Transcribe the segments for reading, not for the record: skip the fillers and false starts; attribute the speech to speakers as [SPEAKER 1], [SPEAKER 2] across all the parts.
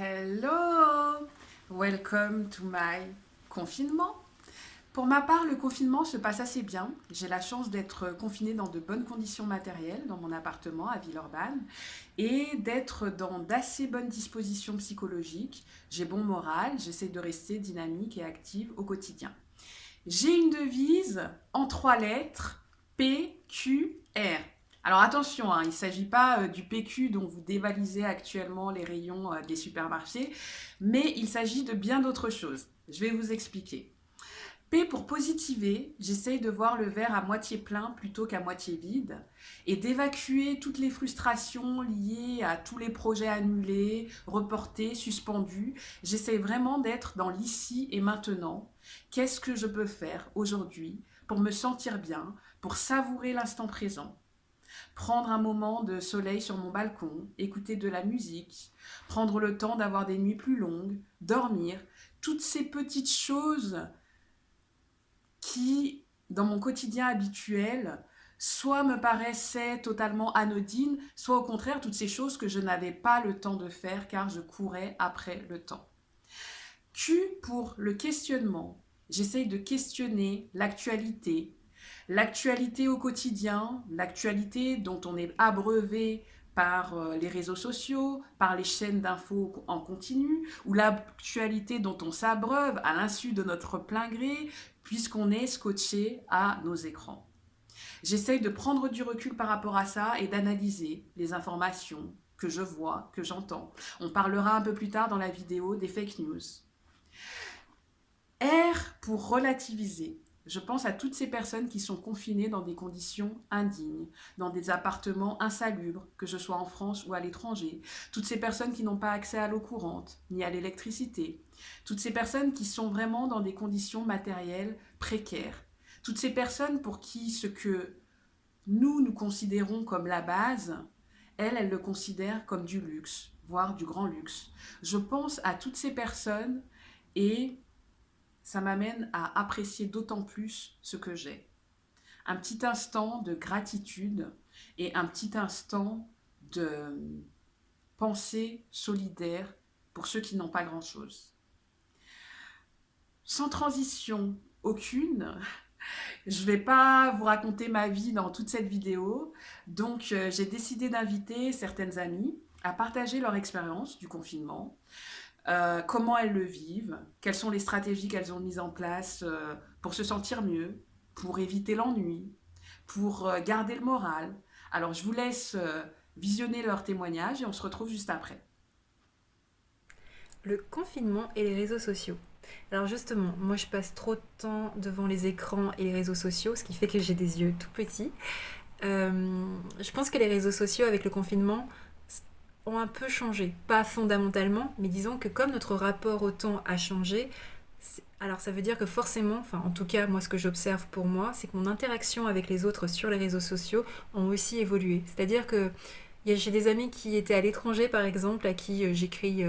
[SPEAKER 1] Hello! Welcome to my confinement. Pour ma part, le confinement se passe assez bien. J'ai la chance d'être confinée dans de bonnes conditions matérielles dans mon appartement à Villeurbanne et d'être dans d'assez bonnes dispositions psychologiques. J'ai bon moral, j'essaie de rester dynamique et active au quotidien. J'ai une devise en 3 lettres, PQR. Alors attention, hein, il ne s'agit pas du PQ dont vous dévalisez actuellement les rayons des supermarchés, mais il s'agit de bien d'autres choses. Je vais vous expliquer. P pour positiver, j'essaye de voir le verre à moitié plein plutôt qu'à moitié vide et d'évacuer toutes les frustrations liées à tous les projets annulés, reportés, suspendus. J'essaye vraiment d'être dans l'ici et maintenant. Qu'est-ce que je peux faire aujourd'hui pour me sentir bien, pour savourer l'instant présent? Prendre un moment de soleil sur mon balcon, écouter de la musique, prendre le temps d'avoir des nuits plus longues, dormir, toutes ces petites choses qui, dans mon quotidien habituel, soit me paraissaient totalement anodines, soit au contraire toutes ces choses que je n'avais pas le temps de faire car je courais après le temps. Q pour le questionnement. J'essaye de questionner l'actualité au quotidien, l'actualité dont on est abreuvé par les réseaux sociaux, par les chaînes d'infos en continu, ou l'actualité dont on s'abreuve à l'insu de notre plein gré, puisqu'on est scotché à nos écrans. J'essaye de prendre du recul par rapport à ça et d'analyser les informations que je vois, que j'entends. On parlera un peu plus tard dans la vidéo des fake news. R pour relativiser. Je pense à toutes ces personnes qui sont confinées dans des conditions indignes, dans des appartements insalubres, que ce soit en France ou à l'étranger. Toutes ces personnes qui n'ont pas accès à l'eau courante, ni à l'électricité. Toutes ces personnes qui sont vraiment dans des conditions matérielles précaires. Toutes ces personnes pour qui ce que nous considérons comme la base, elles le considèrent comme du luxe, voire du grand luxe. Je pense à toutes ces personnes et ça m'amène à apprécier d'autant plus ce que j'ai. Un petit instant de gratitude et un petit instant de pensée solidaire pour ceux qui n'ont pas grand-chose. Sans transition aucune, je ne vais pas vous raconter ma vie dans toute cette vidéo, donc j'ai décidé d'inviter certaines amies à partager leur expérience du confinement, comment elles le vivent, quelles sont les stratégies qu'elles ont mises en place pour se sentir mieux, pour éviter l'ennui, pour garder le moral. Alors je vous laisse visionner leurs témoignages et on se retrouve juste après.
[SPEAKER 2] Le confinement et les réseaux sociaux. Alors justement, moi je passe trop de temps devant les écrans et les réseaux sociaux, ce qui fait que j'ai des yeux tout petits. Je pense que les réseaux sociaux avec le confinement ont un peu changé. Pas fondamentalement, mais disons que comme notre rapport au temps a changé, alors ça veut dire que forcément, enfin en tout cas moi ce que j'observe pour moi, c'est que mon interaction avec les autres sur les réseaux sociaux ont aussi évolué. C'est-à-dire que j'ai des amis qui étaient à l'étranger par exemple, à qui j'écris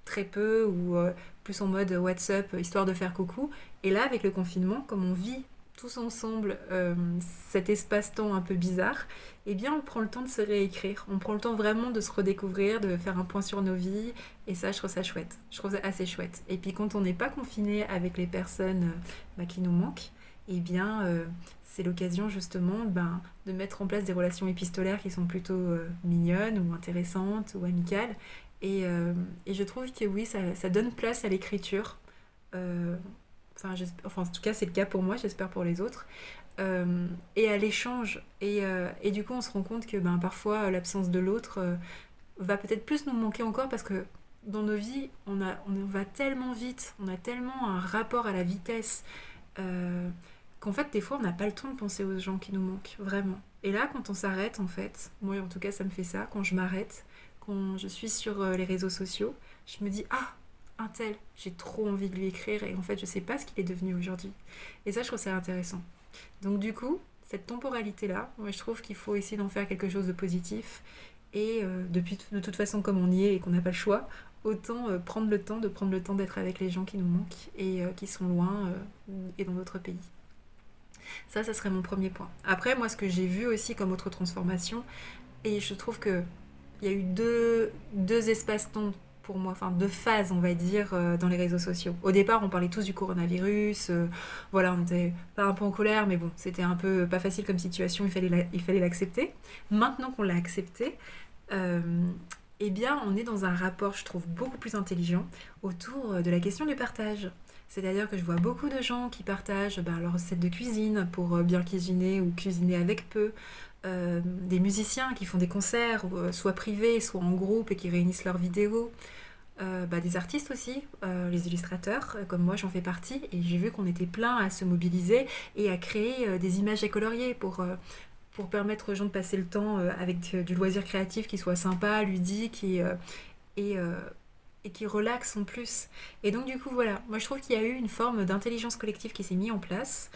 [SPEAKER 2] très peu ou plus en mode WhatsApp, histoire de faire coucou. Et là avec le confinement, comme on vit tous ensemble cet espace-temps un peu bizarre, eh bien on prend le temps de se réécrire, on prend le temps vraiment de se redécouvrir, de faire un point sur nos vies, et ça je trouve ça chouette, je trouve ça assez chouette. Et puis quand on n'est pas confiné avec les personnes qui nous manquent, eh bien c'est l'occasion justement de mettre en place des relations épistolaires qui sont plutôt mignonnes ou intéressantes ou amicales. Et je trouve que oui, ça donne place à l'écriture. Euh, enfin, en tout cas, c'est le cas pour moi, j'espère pour les autres. Et à l'échange. Et du coup, on se rend compte que parfois, l'absence de l'autre va peut-être plus nous manquer encore parce que dans nos vies, on va tellement vite, on a tellement un rapport à la vitesse qu'en fait, des fois, on n'a pas le temps de penser aux gens qui nous manquent, vraiment. Et là, quand on s'arrête, en fait, moi en tout cas, ça me fait ça, quand je m'arrête, quand je suis sur les réseaux sociaux, je me dis ah, un tel, j'ai trop envie de lui écrire et en fait je sais pas ce qu'il est devenu aujourd'hui. Et ça je trouve ça intéressant. Donc du coup, cette temporalité là, moi je trouve qu'il faut essayer d'en faire quelque chose de positif et de toute façon comme on y est et qu'on n'a pas le choix, autant prendre le temps d'être avec les gens qui nous manquent et qui sont loin et dans d'autres pays. Ça serait mon premier point. Après, moi, ce que j'ai vu aussi comme autre transformation, et je trouve que il y a eu deux espaces-temps pour moi, enfin deux phases, on va dire, dans les réseaux sociaux. Au départ, on parlait tous du coronavirus, voilà, on était pas un peu en colère, mais bon, c'était un peu pas facile comme situation, il fallait l'accepter. Maintenant qu'on l'a accepté, euh, eh bien, on est dans un rapport, je trouve, beaucoup plus intelligent autour de la question du partage. C'est-à-dire que je vois beaucoup de gens qui partagent leurs recettes de cuisine pour bien cuisiner ou cuisiner avec peu. Des musiciens qui font des concerts, soit privés, soit en groupe et qui réunissent leurs vidéos. Des artistes aussi, les illustrateurs, comme moi j'en fais partie, et j'ai vu qu'on était plein à se mobiliser et à créer des images à colorier pour permettre aux gens de passer le temps avec du loisir créatif qui soit sympa, ludique et, euh, et qui relaxe en plus. Et donc du coup voilà, moi je trouve qu'il y a eu une forme d'intelligence collective qui s'est mise en place.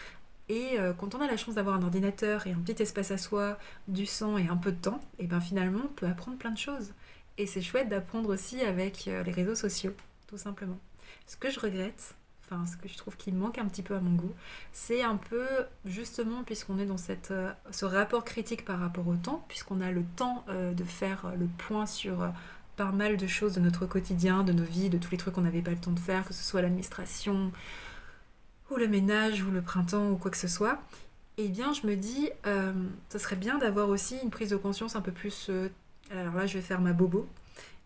[SPEAKER 2] Et quand on a la chance d'avoir un ordinateur et un petit espace à soi, du son et un peu de temps, et ben finalement on peut apprendre plein de choses. Et c'est chouette d'apprendre aussi avec les réseaux sociaux, tout simplement. Ce que je regrette, enfin ce que je trouve qui manque un petit peu à mon goût, c'est un peu justement puisqu'on est dans ce rapport critique par rapport au temps, puisqu'on a le temps de faire le point sur pas mal de choses de notre quotidien, de nos vies, de tous les trucs qu'on n'avait pas le temps de faire, que ce soit l'administration, ou le ménage, ou le printemps, ou quoi que ce soit, eh bien je me dis, ça serait bien d'avoir aussi une prise de conscience un peu plus, alors là je vais faire ma bobo,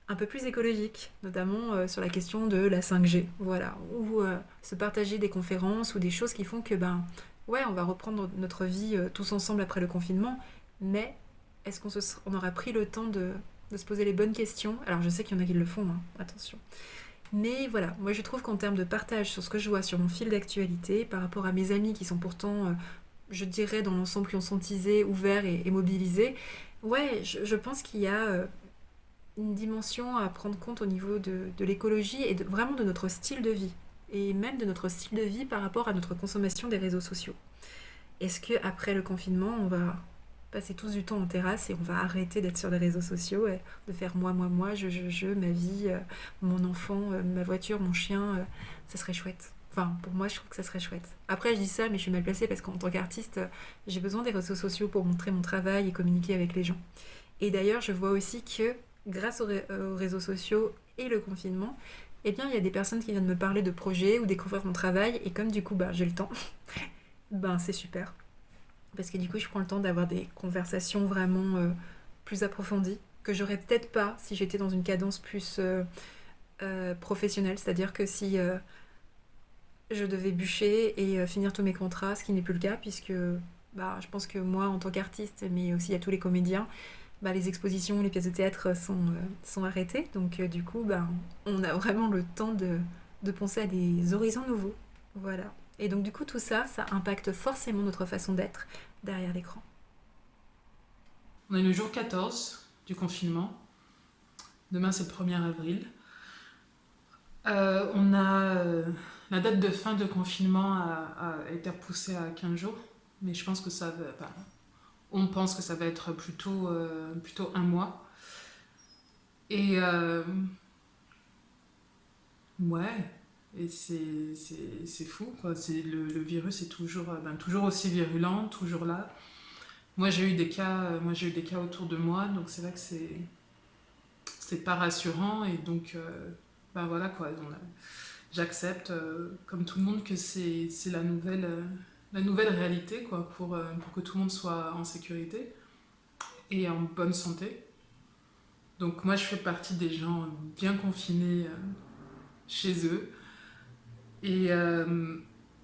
[SPEAKER 2] un peu plus écologique, notamment sur la question de la 5G, voilà, ou se partager des conférences ou des choses qui font que, ouais, on va reprendre notre vie tous ensemble après le confinement, mais est-ce on aura pris le temps de se poser les bonnes questions? Alors je sais qu'il y en a qui le font, hein, attention. Mais voilà, moi je trouve qu'en termes de partage sur ce que je vois sur mon fil d'actualité, par rapport à mes amis qui sont pourtant, je dirais, dans l'ensemble conscientisés, ouverts et mobilisés, ouais, je pense qu'il y a une dimension à prendre compte au niveau de l'écologie et vraiment de notre style de vie. Et même de notre style de vie par rapport à notre consommation des réseaux sociaux. Est-ce que après le confinement, on va passer tous du temps en terrasse et on va arrêter d'être sur les réseaux sociaux et de faire moi, ma vie, mon enfant, ma voiture, mon chien, ça serait chouette. Enfin, pour moi, je trouve que ça serait chouette. Après, je dis ça, mais je suis mal placée parce qu'en tant qu'artiste, j'ai besoin des réseaux sociaux pour montrer mon travail et communiquer avec les gens. Et d'ailleurs, je vois aussi que grâce aux réseaux sociaux et le confinement, eh bien, il y a des personnes qui viennent me parler de projets ou découvrir mon travail et comme du coup, j'ai le temps, c'est super. Parce que du coup, je prends le temps d'avoir des conversations vraiment plus approfondies que j'aurais peut-être pas si j'étais dans une cadence plus professionnelle. C'est-à-dire que si je devais bûcher et finir tous mes contrats, ce qui n'est plus le cas, puisque je pense que moi, en tant qu'artiste, mais aussi à tous les comédiens, les expositions, les pièces de théâtre sont arrêtées. Donc du coup, on a vraiment le temps de penser à des horizons nouveaux. Voilà. Et donc du coup, tout ça, ça impacte forcément notre façon d'être derrière l'écran.
[SPEAKER 3] On est le jour 14 du confinement. Demain, c'est le 1er avril. La date de fin de confinement a été repoussée à 15 jours, mais je pense que on pense que ça va être plutôt un mois. Et ouais, et c'est fou, quoi. Le virus est toujours aussi virulent, toujours là. Moi j'ai eu des cas autour de moi, donc c'est vrai que c'est pas rassurant et donc voilà quoi. J'accepte comme tout le monde que c'est la nouvelle réalité quoi pour que tout le monde soit en sécurité et en bonne santé. Donc moi je fais partie des gens bien confinés chez eux et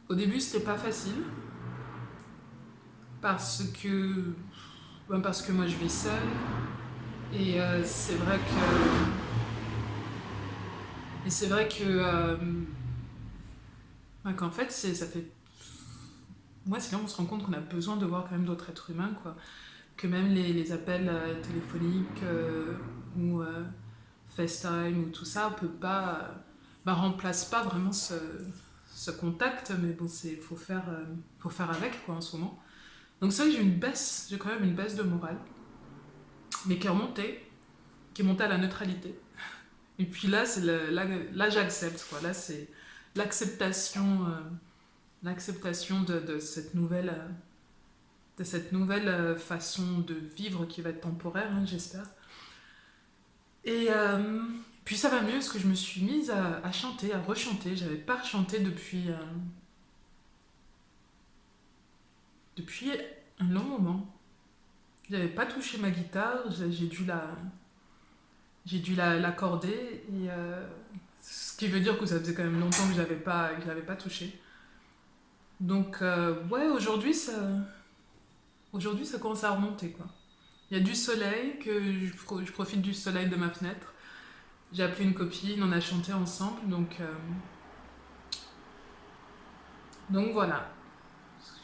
[SPEAKER 3] au début c'était pas facile parce que moi je vis seule et c'est vrai que qu'en fait ça fait moi c'est là où on se rend compte qu'on a besoin de voir quand même d'autres êtres humains quoi, que même les appels téléphoniques ou FaceTime ou tout ça peut pas remplace pas vraiment ce contact, mais bon faut faire avec quoi en ce moment. Donc c'est vrai que j'ai quand même une baisse de morale, mais qui est montée à la neutralité. Et puis là, là j'accepte, quoi. Là, c'est l'acceptation, l'acceptation de cette nouvelle façon de vivre qui va être temporaire, hein, j'espère. Et Puis ça va mieux parce que je me suis mise à chanter, à rechanter. J'avais pas rechanté depuis un long moment. J'avais pas touché ma guitare, l'accorder et ce qui veut dire que ça faisait quand même longtemps que je l'avais pas touché. Donc ouais, aujourd'hui ça commence à remonter quoi. Il y a du soleil je profite du soleil de ma fenêtre. J'ai appelé une copine, on a chanté ensemble donc voilà.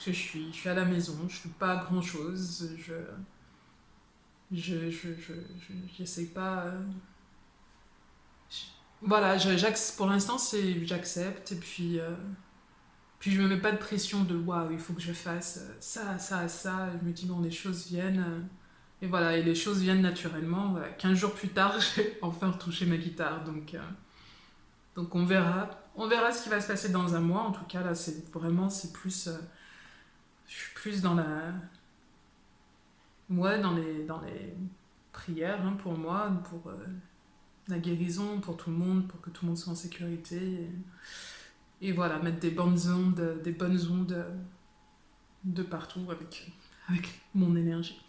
[SPEAKER 3] Je suis à la maison, je fais pas grand chose, j'essaye pas. Voilà, pour l'instant j'accepte et puis je me mets pas de pression de waouh, il faut que je fasse ça, ça, ça. Je me dis bon, les choses viennent et voilà, et les choses viennent naturellement. Voilà. 15 jours plus tard, j'ai enfin retouché ma guitare, donc on verra ce qui va se passer dans un mois. En tout cas là, c'est plus, je suis plus dans dans les prières hein, pour moi, pour la guérison, pour tout le monde, pour que tout le monde soit en sécurité. Et voilà, mettre des bonnes ondes de partout avec mon énergie.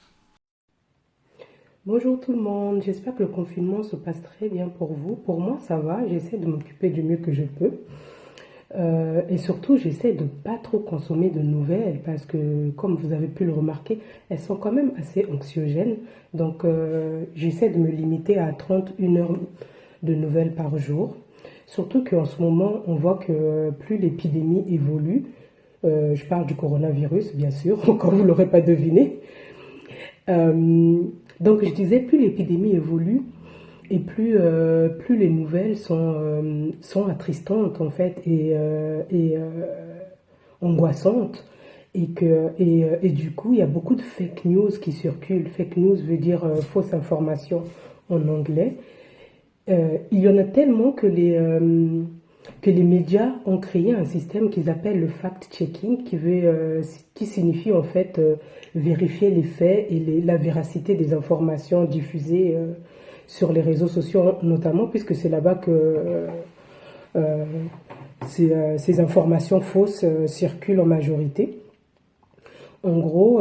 [SPEAKER 4] Bonjour tout le monde, j'espère que le confinement se passe très bien pour vous. Pour moi, ça va, j'essaie de m'occuper du mieux que je peux. Et surtout, j'essaie de pas trop consommer de nouvelles parce que, comme vous avez pu le remarquer, elles sont quand même assez anxiogènes. Donc, j'essaie de me limiter à 31 heures de nouvelles par jour. Surtout qu'en ce moment, on voit que plus l'épidémie évolue, je parle du coronavirus, bien sûr, encore vous ne l'aurez pas deviné. Donc, je disais, plus l'épidémie évolue, et plus les nouvelles sont attristantes en fait et angoissantes et du coup il y a beaucoup de fake news qui circulent. Fake news veut dire fausse information en anglais. Il y en a tellement que les médias ont créé un système qu'ils appellent le fact-checking qui signifie en fait vérifier les faits et la véracité des informations diffusées sur les réseaux sociaux notamment, puisque c'est là-bas que ces informations fausses circulent en majorité. En gros,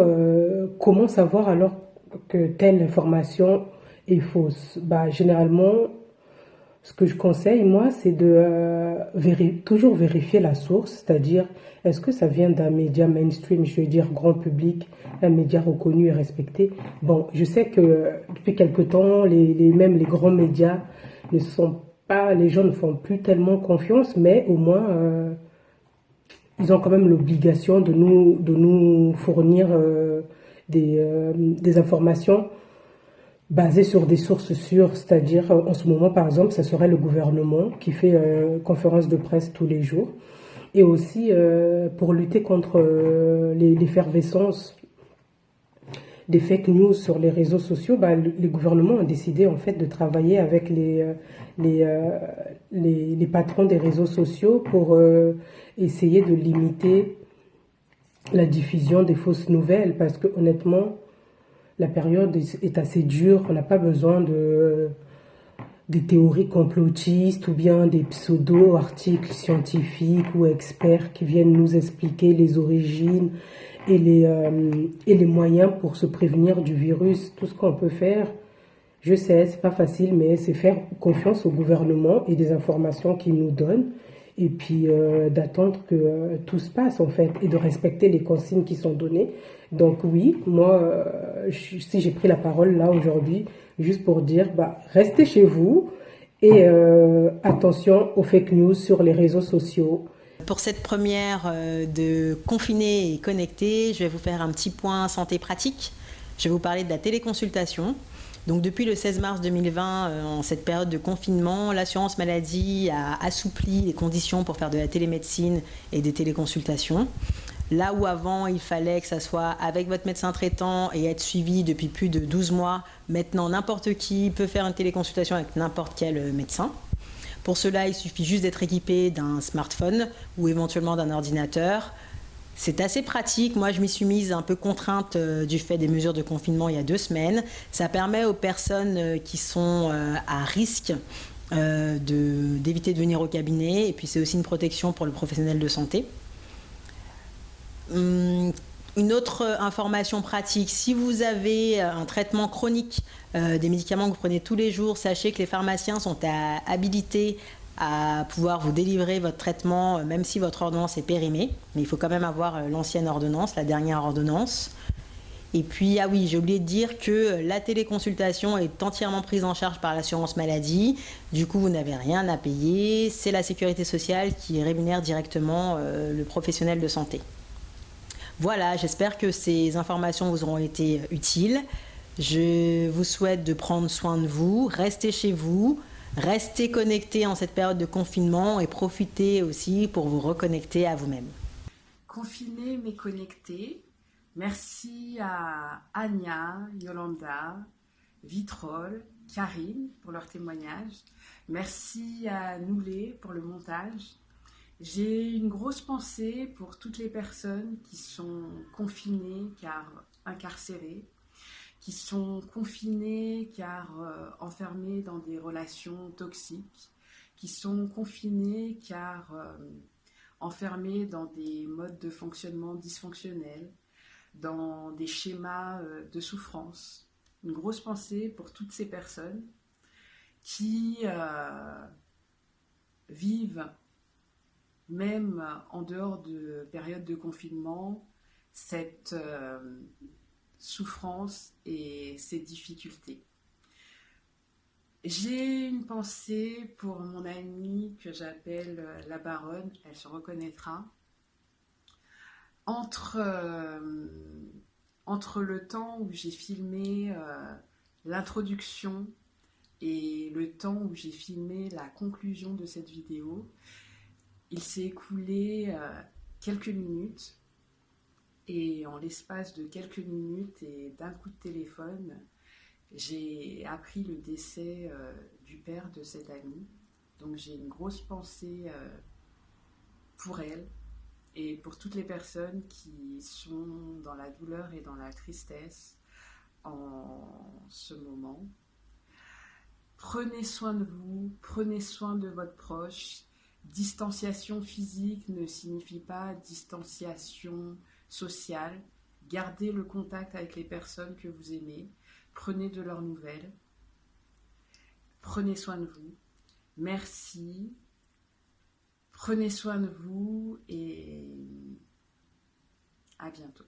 [SPEAKER 4] comment savoir alors que telle information est fausse? Généralement, ce que je conseille, moi, c'est de toujours vérifier la source, c'est-à-dire, est-ce que ça vient d'un média mainstream, je veux dire grand public, un média reconnu et respecté? Bon, je sais que depuis quelque temps, même les grands médias ne sont pas, les gens ne font plus tellement confiance, mais au moins, ils ont quand même l'obligation de nous fournir des informations basées sur des sources sûres, c'est-à-dire en ce moment par exemple, ça serait le gouvernement qui fait conférence de presse tous les jours, et aussi pour lutter contre l'effervescence des fake news sur les réseaux sociaux, les gouvernements ont décidé en fait de travailler avec les patrons des réseaux sociaux pour essayer de limiter la diffusion des fausses nouvelles, parce que honnêtement, la période est assez dure. On n'a pas besoin des théories complotistes ou bien des pseudo-articles scientifiques ou experts qui viennent nous expliquer les origines et les moyens pour se prévenir du virus. Tout ce qu'on peut faire, je sais, c'est pas facile, mais c'est faire confiance au gouvernement et des informations qu'il nous donne, et puis d'attendre que tout se passe en fait, et de respecter les consignes qui sont données. Donc oui, moi, si j'ai pris la parole là aujourd'hui, juste pour dire, restez chez vous et attention aux fake news sur les réseaux sociaux.
[SPEAKER 5] Pour cette première de Confiné et Connecté, je vais vous faire un petit point santé pratique. Je vais vous parler de la téléconsultation. Donc depuis le 16 mars 2020, en cette période de confinement, l'assurance maladie a assoupli les conditions pour faire de la télémédecine et des téléconsultations. Là où avant, il fallait que ça soit avec votre médecin traitant et être suivi depuis plus de 12 mois, maintenant n'importe qui peut faire une téléconsultation avec n'importe quel médecin. Pour cela, il suffit juste d'être équipé d'un smartphone ou éventuellement d'un ordinateur. C'est assez pratique. Moi, je m'y suis mise un peu contrainte du fait des mesures de confinement il y a 2 semaines. Ça permet aux personnes qui sont à risque d'éviter de venir au cabinet, et puis c'est aussi une protection pour le professionnel de santé. Une autre information pratique, si vous avez un traitement chronique, des médicaments que vous prenez tous les jours, sachez que les pharmaciens sont habilités à pouvoir vous délivrer votre traitement, même si votre ordonnance est périmée, mais il faut quand même avoir l'ancienne ordonnance, la dernière ordonnance. Et puis, ah oui, j'ai oublié de dire que la téléconsultation est entièrement prise en charge par l'assurance maladie. Du coup, vous n'avez rien à payer. C'est la sécurité sociale qui rémunère directement le professionnel de santé. Voilà, j'espère que ces informations vous auront été utiles. Je vous souhaite de prendre soin de vous, restez chez vous, restez connectés en cette période de confinement et profitez aussi pour vous reconnecter à vous-même.
[SPEAKER 1] Confinés mais connectés. Merci à Anya, Yolanda, Vitrol, Karine pour leur témoignage. Merci à Noulé pour le montage. J'ai une grosse pensée pour toutes les personnes qui sont confinées car incarcérées, qui sont confinées car enfermées dans des relations toxiques, qui sont confinées car enfermées dans des modes de fonctionnement dysfonctionnels, dans des schémas de souffrance. Une grosse pensée pour toutes ces personnes qui vivent, même en dehors de période de confinement, cette souffrance et ces difficultés. J'ai une pensée pour mon amie que j'appelle la baronne, elle se reconnaîtra. Entre le temps où j'ai filmé l'introduction et le temps où j'ai filmé la conclusion de cette vidéo, il s'est écoulé quelques minutes, et en l'espace de quelques minutes et d'un coup de téléphone, j'ai appris le décès du père de cette amie. Donc j'ai une grosse pensée pour elle et pour toutes les personnes qui sont dans la douleur et dans la tristesse en ce moment. Prenez soin de vous, prenez soin de votre proche. Distanciation physique ne signifie pas distanciation sociale. Gardez le contact avec les personnes que vous aimez. Prenez de leurs nouvelles. Prenez soin de vous. Merci. Prenez soin de vous et à bientôt.